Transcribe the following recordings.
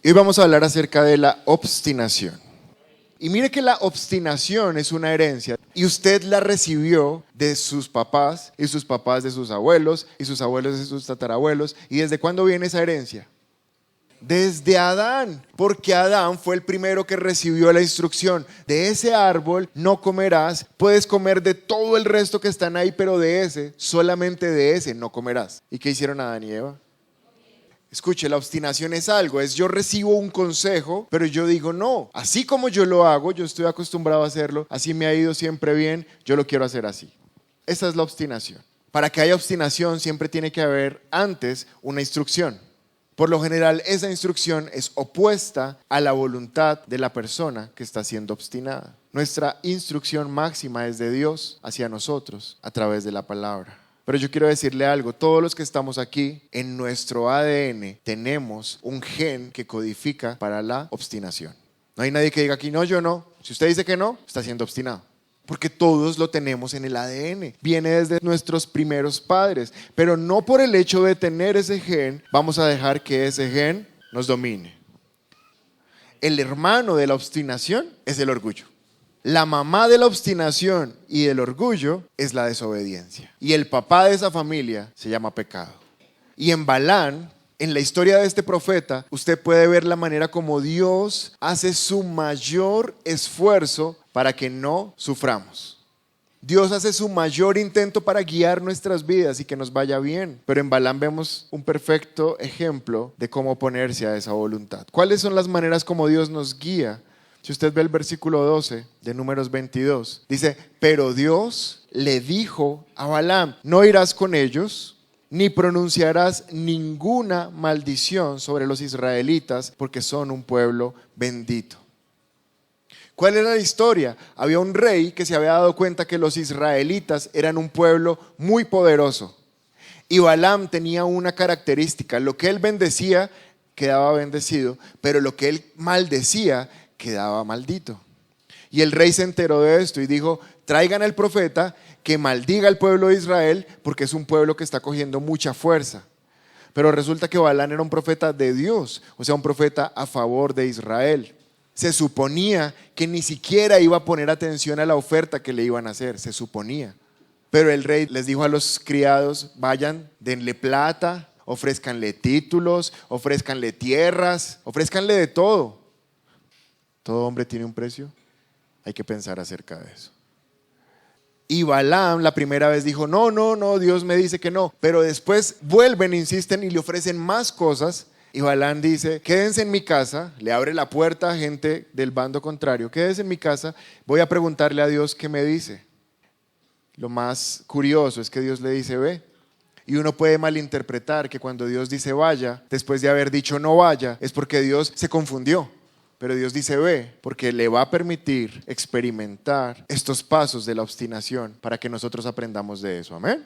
Y hoy vamos a hablar acerca de la obstinación. Y mire que la obstinación es una herencia y usted la recibió de sus papás y sus papás de sus abuelos y sus abuelos de sus tatarabuelos. ¿Y desde cuándo viene esa herencia? Desde Adán, porque Adán fue el primero que recibió la instrucción: de ese árbol no comerás, puedes comer de todo el resto que están ahí, pero de ese, solamente de ese no comerás. ¿Y qué hicieron Adán y Eva? Escuche, la obstinación es algo, es yo recibo un consejo, pero yo digo no, así como yo lo hago, yo estoy acostumbrado a hacerlo, así me ha ido siempre bien, yo lo quiero hacer así. Esa es la obstinación. Para que haya obstinación siempre tiene que haber antes una instrucción. Por lo general esa instrucción es opuesta a la voluntad de la persona que está siendo obstinada. Nuestra instrucción máxima es de Dios hacia nosotros a través de la palabra. Pero yo quiero decirle algo, todos los que estamos aquí, en nuestro ADN tenemos un gen que codifica para la obstinación. No hay nadie que diga aquí, no, yo no. Si usted dice que no, está siendo obstinado. Porque todos lo tenemos en el ADN, viene desde nuestros primeros padres. Pero no por el hecho de tener ese gen, vamos a dejar que ese gen nos domine. El hermano de la obstinación es el orgullo. La mamá de la obstinación y del orgullo es la desobediencia. Y el papá de esa familia se llama pecado. Y en Balaam, en la historia de este profeta, usted puede ver la manera como Dios hace su mayor esfuerzo para que no suframos. Dios hace su mayor intento para guiar nuestras vidas y que nos vaya bien. Pero en Balaam vemos un perfecto ejemplo de cómo oponerse a esa voluntad. ¿Cuáles son las maneras como Dios nos guía? Si usted ve el versículo 12 de Números 22, dice: pero Dios le dijo a Balaam, no irás con ellos, ni pronunciarás ninguna maldición sobre los israelitas, porque son un pueblo bendito. ¿Cuál era la historia? Había un rey que se había dado cuenta que los israelitas eran un pueblo muy poderoso. Y Balaam tenía una característica: lo que él bendecía quedaba bendecido, pero lo que él maldecía quedaba maldito. Y el rey se enteró de esto y dijo: traigan al profeta que maldiga al pueblo de Israel, porque es un pueblo que está cogiendo mucha fuerza. Pero resulta que Balaam era un profeta de Dios, o sea, un profeta a favor de Israel. Se suponía que ni siquiera iba a poner atención a la oferta que le iban a hacer, se suponía. Pero el rey les dijo a los criados: vayan, denle plata, ofrézcanle títulos, ofrézcanle tierras, ofrézcanle de todo. Todo hombre tiene un precio, hay que pensar acerca de eso. Y Balaam la primera vez dijo: no, Dios me dice que no. Pero después vuelven, insisten y le ofrecen más cosas. Y Balaam dice: quédense en mi casa, le abre la puerta a gente del bando contrario, quédense en mi casa, voy a preguntarle a Dios qué me dice. Lo más curioso es que Dios le dice: ve. Y uno puede malinterpretar que cuando Dios dice vaya, después de haber dicho no vaya, es porque Dios se confundió. Pero Dios dice ve, porque le va a permitir experimentar estos pasos de la obstinación para que nosotros aprendamos de eso. Amén.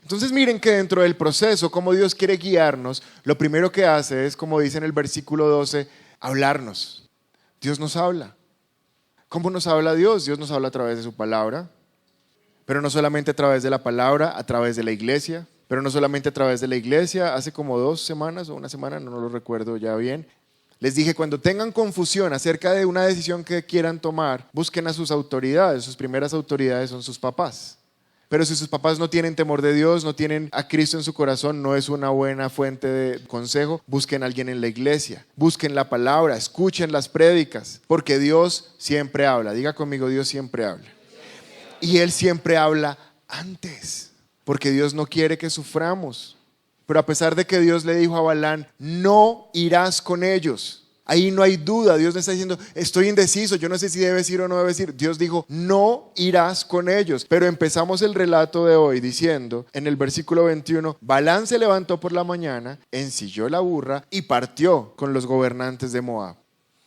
Entonces miren que dentro del proceso, como Dios quiere guiarnos, lo primero que hace es, como dice en el versículo 12, hablarnos. Dios nos habla. ¿Cómo nos habla Dios? Dios nos habla a través de su palabra, pero no solamente a través de la palabra, a través de la iglesia, pero no solamente a través de la iglesia. Hace como 2 semanas o una semana, no lo recuerdo ya bien, les dije: cuando tengan confusión acerca de una decisión que quieran tomar, busquen a sus autoridades. Sus primeras autoridades son sus papás. Pero si sus papás no tienen temor de Dios, no tienen a Cristo en su corazón, no es una buena fuente de consejo, busquen a alguien en la iglesia, busquen la palabra, escuchen las prédicas, porque Dios siempre habla. Diga conmigo: Dios siempre habla. Y Él siempre habla antes, porque Dios no quiere que suframos. Pero a pesar de que Dios le dijo a Balaam: no irás con ellos, ahí no hay duda. Dios le está diciendo: estoy indeciso, yo no sé si debes ir o no debes ir. Dios dijo: no irás con ellos. Pero empezamos el relato de hoy diciendo, en el versículo 21, Balaam se levantó por la mañana, ensilló la burra y partió con los gobernantes de Moab.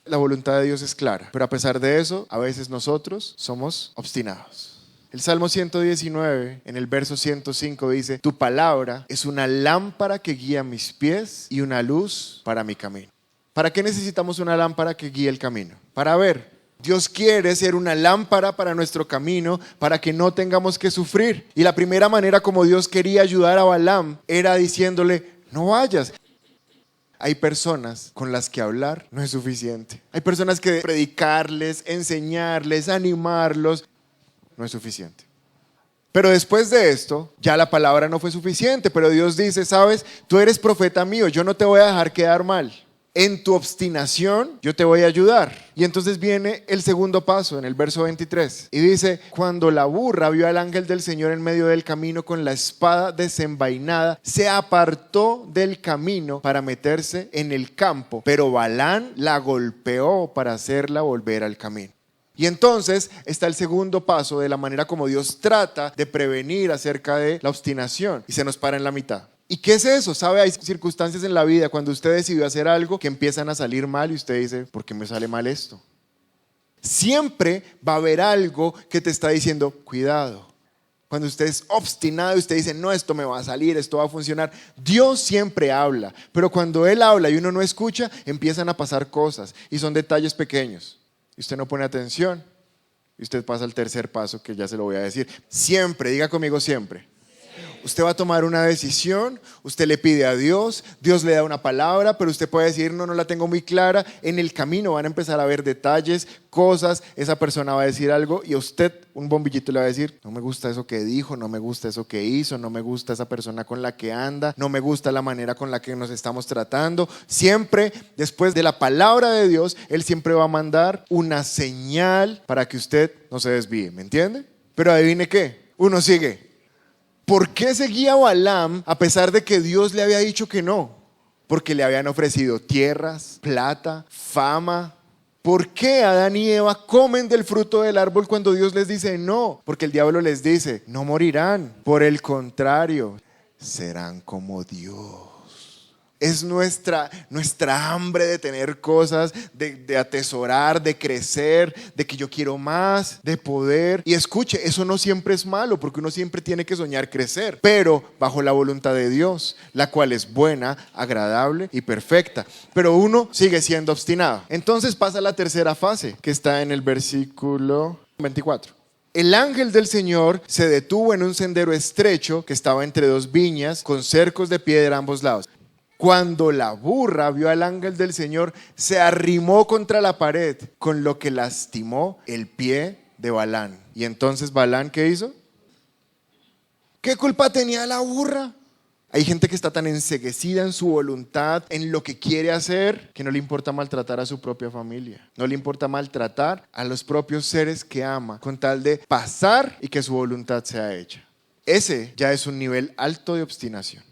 La voluntad de Dios es clara, pero a pesar de eso, a veces nosotros somos obstinados. El Salmo 119, en el verso 105 dice: tu palabra es una lámpara que guía mis pies y una luz para mi camino. ¿Para qué necesitamos una lámpara que guíe el camino? Para ver. Dios quiere ser una lámpara para nuestro camino, para que no tengamos que sufrir. Y la primera manera como Dios quería ayudar a Balaam era diciéndole: no vayas. Hay personas con las que hablar no es suficiente. Hay personas que predicarles, enseñarles, animarlos, no es suficiente. Pero después de esto, ya la palabra no fue suficiente, pero Dios dice, sabes, tú eres profeta mío, yo no te voy a dejar quedar mal. En tu obstinación yo te voy a ayudar. Y entonces viene el segundo paso en el verso 23 y dice, cuando la burra vio al ángel del Señor en medio del camino con la espada desenvainada, se apartó del camino para meterse en el campo, pero Balaam la golpeó para hacerla volver al camino. Y entonces está el segundo paso de la manera como Dios trata de prevenir acerca de la obstinación y se nos para en la mitad. ¿Y qué es eso? ¿Sabe? Hay circunstancias en la vida cuando usted decidió hacer algo que empiezan a salir mal y usted dice, ¿por qué me sale mal esto? Siempre va a haber algo que te está diciendo, cuidado. Cuando usted es obstinado y usted dice, no, esto me va a salir, esto va a funcionar. Dios siempre habla, pero cuando Él habla y uno no escucha, empiezan a pasar cosas y son detalles pequeños. Y usted no pone atención y usted pasa al tercer paso que ya se lo voy a decir. Siempre, diga conmigo siempre. Usted va a tomar una decisión, usted le pide a Dios, Dios le da una palabra, pero usted puede decir, no la tengo muy clara. En el camino van a empezar a ver detalles, cosas, esa persona va a decir algo y a usted un bombillito le va a decir, no me gusta eso que dijo, no me gusta eso que hizo, no me gusta esa persona con la que anda, no me gusta la manera con la que nos estamos tratando. Siempre, después de la palabra de Dios, Él siempre va a mandar una señal para que usted no se desvíe, ¿me entiende? Pero adivine qué, uno sigue. ¿Por qué seguía Balaam a pesar de que Dios le había dicho que no? Porque le habían ofrecido tierras, plata, fama. ¿Por qué Adán y Eva comen del fruto del árbol cuando Dios les dice no? Porque el diablo les dice, no morirán. Por el contrario, serán como Dios. Es nuestra hambre de tener cosas, de atesorar, de crecer, de que yo quiero más, de poder. Y escuche, eso no siempre es malo, porque uno siempre tiene que soñar crecer, pero bajo la voluntad de Dios, la cual es buena, agradable y perfecta. Pero uno sigue siendo obstinado. Entonces pasa la tercera fase, que está en el versículo 24. El ángel del Señor se detuvo en un sendero estrecho que estaba entre dos viñas, con cercos de piedra a ambos lados. Cuando la burra vio al ángel del Señor, se arrimó contra la pared, con lo que lastimó el pie de Balaam. Y entonces Balaam, ¿qué hizo? ¿Qué culpa tenía la burra? Hay gente que está tan enceguecida en su voluntad, en lo que quiere hacer, que no le importa maltratar a su propia familia. No le importa maltratar a los propios seres que ama, con tal de pasar y que su voluntad sea hecha. Ese ya es un nivel alto de obstinación.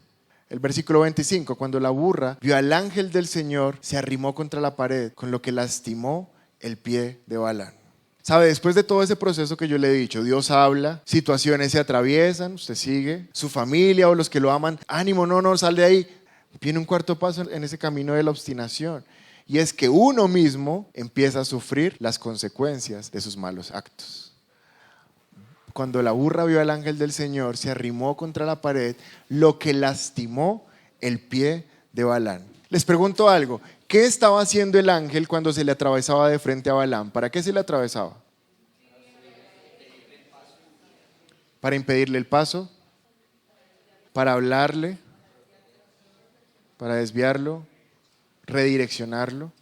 El versículo 25, cuando la burra vio al ángel del Señor, se arrimó contra la pared, con lo que lastimó el pie de Balaam. ¿Sabe? Después de todo ese proceso que yo le he dicho, Dios habla, situaciones se atraviesan, usted sigue, su familia o los que lo aman, ánimo, no, sal de ahí. Viene un cuarto paso en ese camino de la obstinación, y es que uno mismo empieza a sufrir las consecuencias de sus malos actos. Cuando la burra vio al ángel del Señor, se arrimó contra la pared, lo que lastimó el pie de Balaam. Les pregunto algo, ¿qué estaba haciendo el ángel cuando se le atravesaba de frente a Balaam? ¿Para qué se le atravesaba? Para impedirle el paso, para hablarle, para desviarlo, redireccionarlo.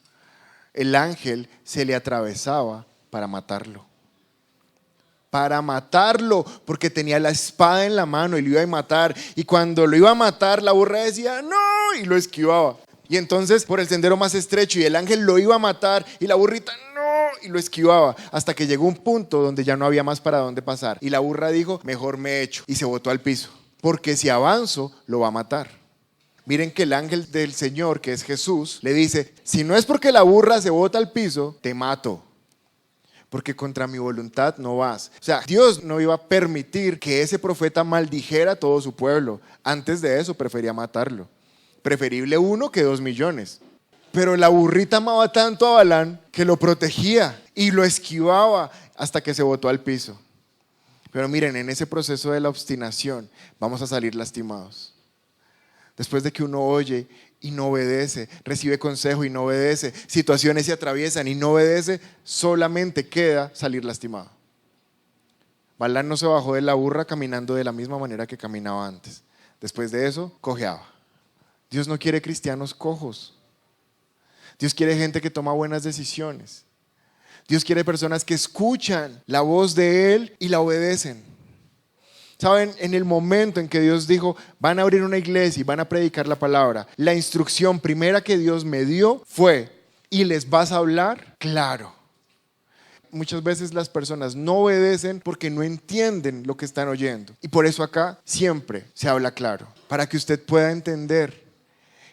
El ángel se le atravesaba para matarlo. Para matarlo, porque tenía la espada en la mano y lo iba a matar. Y cuando lo iba a matar, la burra decía no, y lo esquivaba. Y entonces por el sendero más estrecho, y el ángel lo iba a matar y la burrita no, y lo esquivaba, hasta que llegó un punto donde ya no había más para dónde pasar. Y la burra dijo, mejor me echo, y se botó al piso, porque si avanzo lo va a matar. Miren que el ángel del Señor, que es Jesús, le dice, si no es porque la burra se bota al piso, te mato. Porque contra mi voluntad no vas. O sea, Dios no iba a permitir que ese profeta maldijera a todo su pueblo. Antes de eso prefería matarlo. Preferible 1 que 2 millones. Pero la burrita amaba tanto a Balaam que lo protegía y lo esquivaba hasta que se botó al piso. Pero miren, en ese proceso de la obstinación vamos a salir lastimados. Después de que uno oye y no obedece, recibe consejo y no obedece, situaciones se atraviesan y no obedece, solamente queda salir lastimado. Balaam no se bajó de la burra caminando de la misma manera que caminaba antes. Después de eso, cojeaba. Dios no quiere cristianos cojos. Dios quiere gente que toma buenas decisiones. Dios quiere personas que escuchan la voz de Él y la obedecen. Saben, en el momento en que Dios dijo, van a abrir una iglesia y van a predicar la palabra, la instrucción primera que Dios me dio fue, ¿y les vas a hablar? Claro. Muchas veces las personas no obedecen porque no entienden lo que están oyendo. Y por eso acá siempre se habla claro, para que usted pueda entender.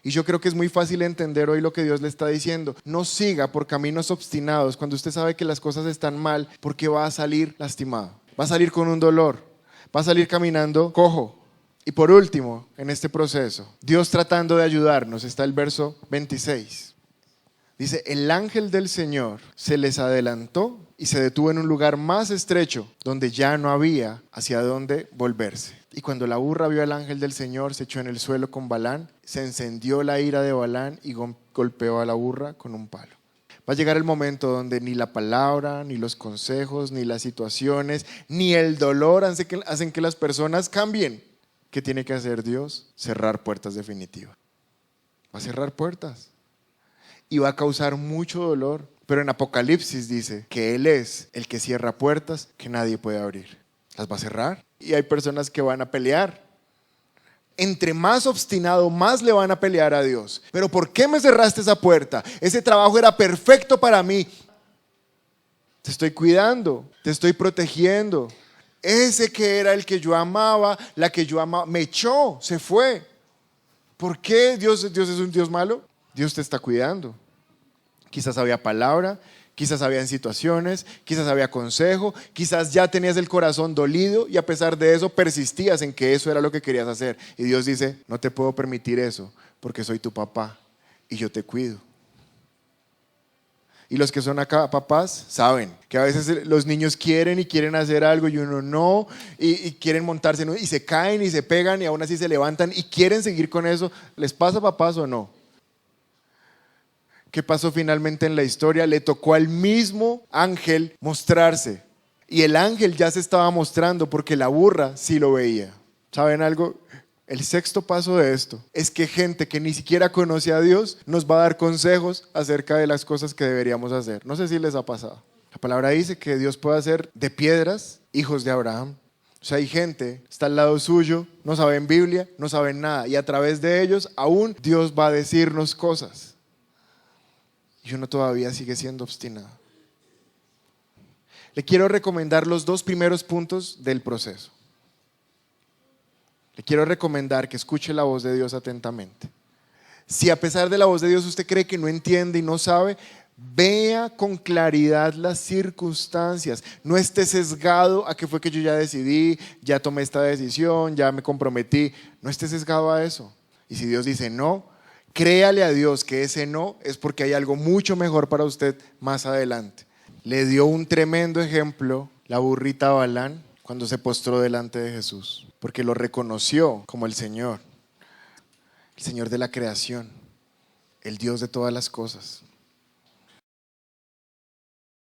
Y yo creo que es muy fácil entender hoy lo que Dios le está diciendo. No siga por caminos obstinados cuando usted sabe que las cosas están mal, porque va a salir lastimado, va a salir con un dolor, va a salir caminando cojo. Y por último, en este proceso, Dios tratando de ayudarnos, está el verso 26. Dice, el ángel del Señor se les adelantó y se detuvo en un lugar más estrecho, donde ya no había hacia dónde volverse. Y cuando la burra vio al ángel del Señor, se echó en el suelo con Balán, se encendió la ira de Balán y golpeó a la burra con un palo. Va a llegar el momento donde ni la palabra, ni los consejos, ni las situaciones, ni el dolor hacen que las personas cambien. ¿Qué tiene que hacer Dios? Cerrar puertas definitivas. Va a cerrar puertas. Y va a causar mucho dolor. Pero en Apocalipsis dice que Él es el que cierra puertas que nadie puede abrir. Las va a cerrar. Y hay personas que van a pelear. Entre más obstinado, más le van a pelear a Dios. ¿Pero por qué me cerraste esa puerta? Ese trabajo era perfecto para mí. Te estoy cuidando, te estoy protegiendo. Ese que era el que yo amaba, la que yo amaba, me echó, se fue. ¿Por qué Dios es un Dios malo? Dios te está cuidando. Quizás había palabra, quizás había situaciones, quizás había consejo, quizás ya tenías el corazón dolido y a pesar de eso persistías en que eso era lo que querías hacer. Y Dios dice, no te puedo permitir eso porque soy tu papá y yo te cuido. Y los que son acá papás saben que a veces los niños quieren hacer algo y uno no, y quieren montarse y se caen y se pegan y aún así se levantan y quieren seguir con eso. ¿Les pasa, papás, o no? ¿Qué pasó finalmente en la historia? Le tocó al mismo ángel mostrarse. Y el ángel ya se estaba mostrando porque la burra sí lo veía. ¿Saben algo? El sexto paso de esto es que gente que ni siquiera conoce a Dios nos va a dar consejos acerca de las cosas que deberíamos hacer. No sé si les ha pasado. La palabra dice que Dios puede hacer de piedras hijos de Abraham. O sea, hay gente, está al lado suyo, no saben Biblia, no saben nada. Y a través de ellos aún Dios va a decirnos cosas. Y uno todavía sigue siendo obstinado. Le quiero recomendar los dos primeros puntos del proceso. Le quiero recomendar que escuche la voz de Dios atentamente. Si a pesar de la voz de Dios usted cree que no entiende y no sabe, vea con claridad las circunstancias. No esté sesgado a que fue que yo ya decidí, ya tomé esta decisión, ya me comprometí. No esté sesgado a eso. Y si Dios dice no, créale a Dios que ese no es porque hay algo mucho mejor para usted más adelante. Le dio un tremendo ejemplo la burrita Balán cuando se postró delante de Jesús, porque lo reconoció como el Señor de la creación, el Dios de todas las cosas.